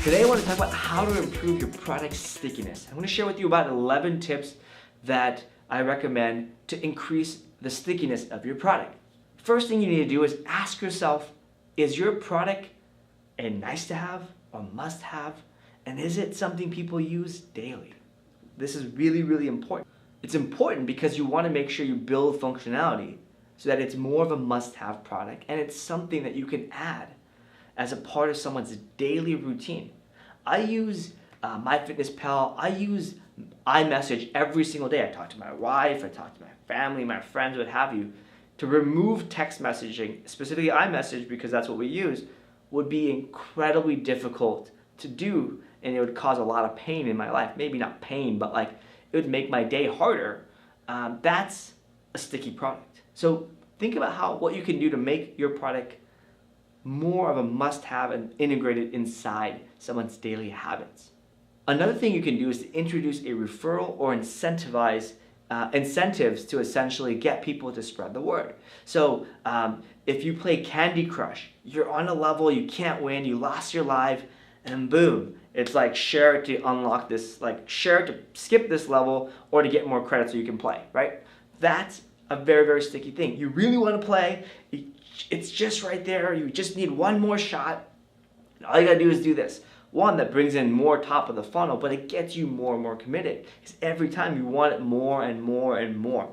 Today I want to talk about how to improve your product stickiness. I'm going to share with you about 11 tips that I recommend to increase the stickiness of your product. First thing you need to do is ask yourself, is your product a nice to have or must have? And is it something people use daily? This is really, really important. It's important because you want to make sure you build functionality so that it's more of a must-have product and it's something that you can add as a part of someone's daily routine. I use MyFitnessPal, I use iMessage every single day. I talk to my wife, I talk to my family, my friends, what have you. To remove text messaging, specifically iMessage, because that's what we use, would be incredibly difficult to do, and it would cause a lot of pain in my life. Maybe not pain, but like it would make my day harder. That's a sticky product. So think about what you can do to make your product more of a must-have and integrated inside someone's daily habits. Another thing you can do is to introduce a referral or incentives to essentially get people to spread the word. So if you play Candy Crush, you're on a level you can't win, you lost your life, and boom, it's like share it to unlock this, like share it to skip this level or to get more credit so you can play, right? That's a very, very sticky thing. You really want to play, it's just right there, you just need one more shot, and all you gotta do is do this. One, that brings in more top of the funnel, but it gets you more and more committed. Because every time you want it more and more and more.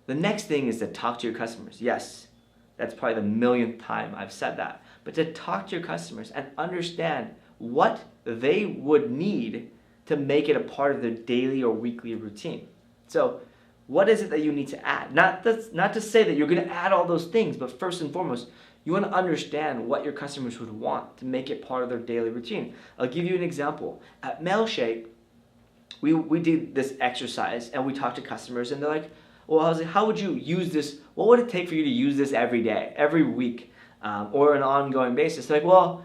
The next thing is to talk to your customers. Yes, that's probably the millionth time I've said that. But to talk to your customers and understand what they would need to make it a part of their daily or weekly routine. So what is it that you need to add? Not to say that you're going to add all those things, but first and foremost, you want to understand what your customers would want to make it part of their daily routine. I'll give you an example. At Mailshake, we did this exercise and we talked to customers and they're like, well, I was like, how would you use this? What would it take for you to use this every day, every week, or an ongoing basis? They're like, well,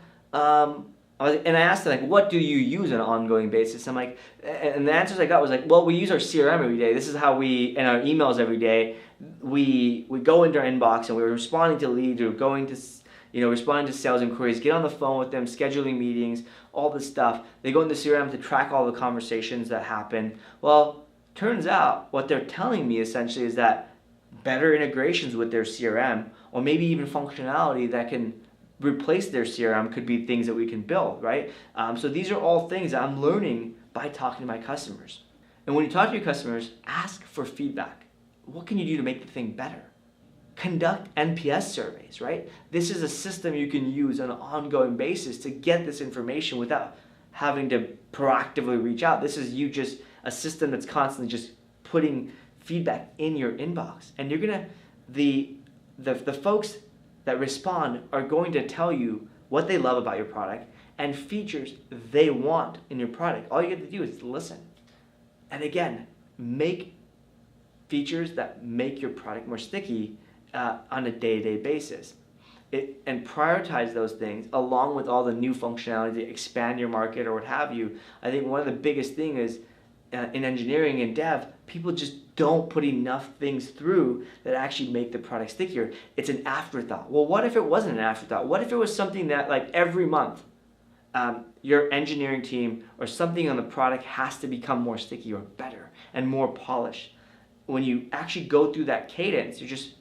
and I asked them, like, what do you use on an ongoing basis? I'm like, and the answers I got was like, well, we use our CRM every day. This is how in our emails every day, we go into our inbox and we're responding to leads, or going to, responding to sales inquiries, get on the phone with them, scheduling meetings, all this stuff. They go into CRM to track all the conversations that happen. Well, turns out what they're telling me essentially is that better integrations with their CRM, or maybe even functionality that can replace their CRM, could be things that we can build, right? So these are all things that I'm learning by talking to my customers. And when you talk to your customers, ask for feedback. What can you do to make the thing better? Conduct NPS surveys, right? This is a system you can use on an ongoing basis to get this information without having to proactively reach out. This is just a system that's constantly just putting feedback in your inbox. And you're gonna, the folks that respond are going to tell you what they love about your product and features they want in your product. All you have to do is listen. And again, make features that make your product more sticky on a day-to-day basis. And prioritize those things along with all the new functionality to expand your market or what have you. I think one of the biggest things is in engineering and dev, people just don't put enough things through that actually make the product stickier. It's an afterthought. Well, what if it wasn't an afterthought? What if it was something that like every month your engineering team or something on the product has to become more sticky or better and more polished? When you actually go through that cadence, you just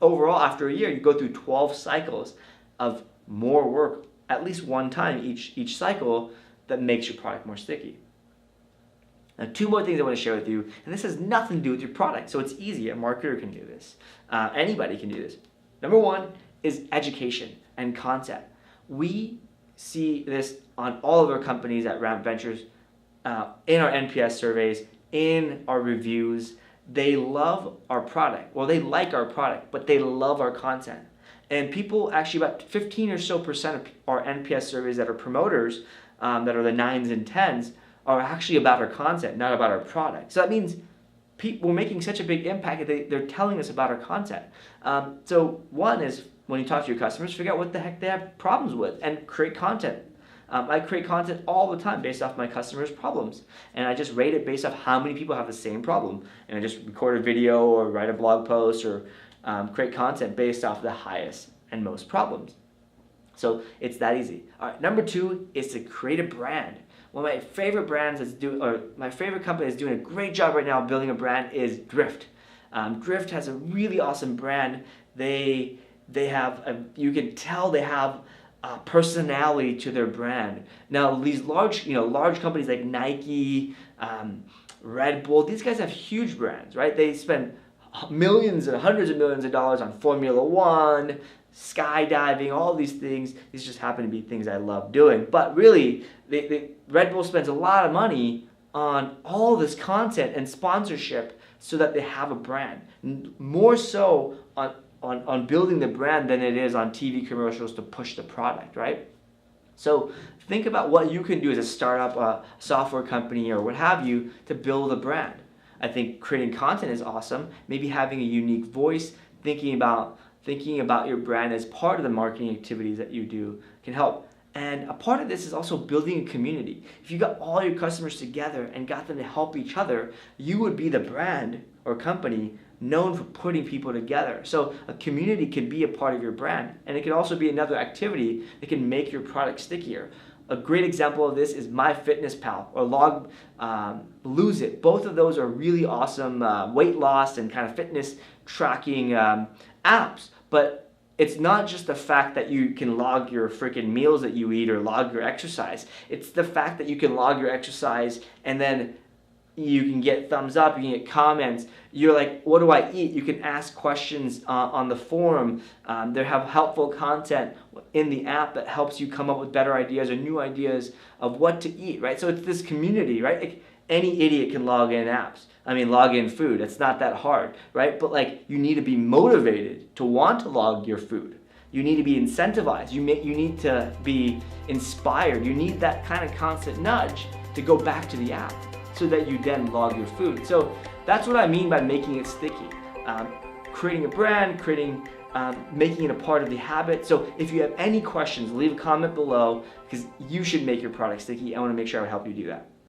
overall after a year, you go through 12 cycles of more work at least one time each cycle that makes your product more sticky. Now, two more things I want to share with you, and this has nothing to do with your product, so it's easy. A marketer can do this. Anybody can do this. Number one is education and content. We see this on all of our companies at Ramp Ventures, in our NPS surveys, in our reviews. They love our product. Well, they like our product, but they love our content. And people, actually about 15% or so of our NPS surveys that are promoters, that are the 9s and 10s, are actually about our content, not about our product. So that means we're making such a big impact that they're telling us about our content. So one is, when you talk to your customers, figure out what the heck they have problems with and create content. I create content all the time based off my customers' problems. And I just rate it based off how many people have the same problem. And I just record a video or write a blog post or create content based off the highest and most problems. So it's that easy. All right, number 2 is to create a brand. One of my favorite brands my favorite company that's doing a great job right now building a brand is Drift. Drift has a really awesome brand. They have you can tell they have a personality to their brand. Now these large companies like Nike, Red Bull, these guys have huge brands, right? They spend millions and hundreds of millions of dollars on Formula One, skydiving, all these things. These just happen to be things I love doing. But really, Red Bull spends a lot of money on all this content and sponsorship so that they have a brand. More so on building the brand than it is on TV commercials to push the product, right? So think about what you can do as a startup, a software company, or what have you to build a brand. I think creating content is awesome. Maybe having a unique voice, thinking about your brand as part of the marketing activities that you do can help. And a part of this is also building a community. If you got all your customers together and got them to help each other, you would be the brand or company known for putting people together. So a community can be a part of your brand, and it can also be another activity that can make your product stickier. A great example of this is MyFitnessPal or Lose It. Both of those are really awesome weight loss and kind of fitness tracking apps. But it's not just the fact that you can log your freaking meals that you eat or log your exercise. It's the fact that you can log your exercise and then you can get thumbs up, you can get comments. You're like, what do I eat? You can ask questions on the forum. They have helpful content in the app that helps you come up with better ideas or new ideas of what to eat, right? So it's this community, right? Like, any idiot can log in food. It's not that hard, right? But like, you need to be motivated to want to log your food. You need to be incentivized. You need to be inspired. You need that kind of constant nudge to go back to the app so that you then log your food. So that's what I mean by making it sticky. Creating a brand, making it a part of the habit. So if you have any questions, leave a comment below because you should make your product sticky. I want to make sure I help you do that.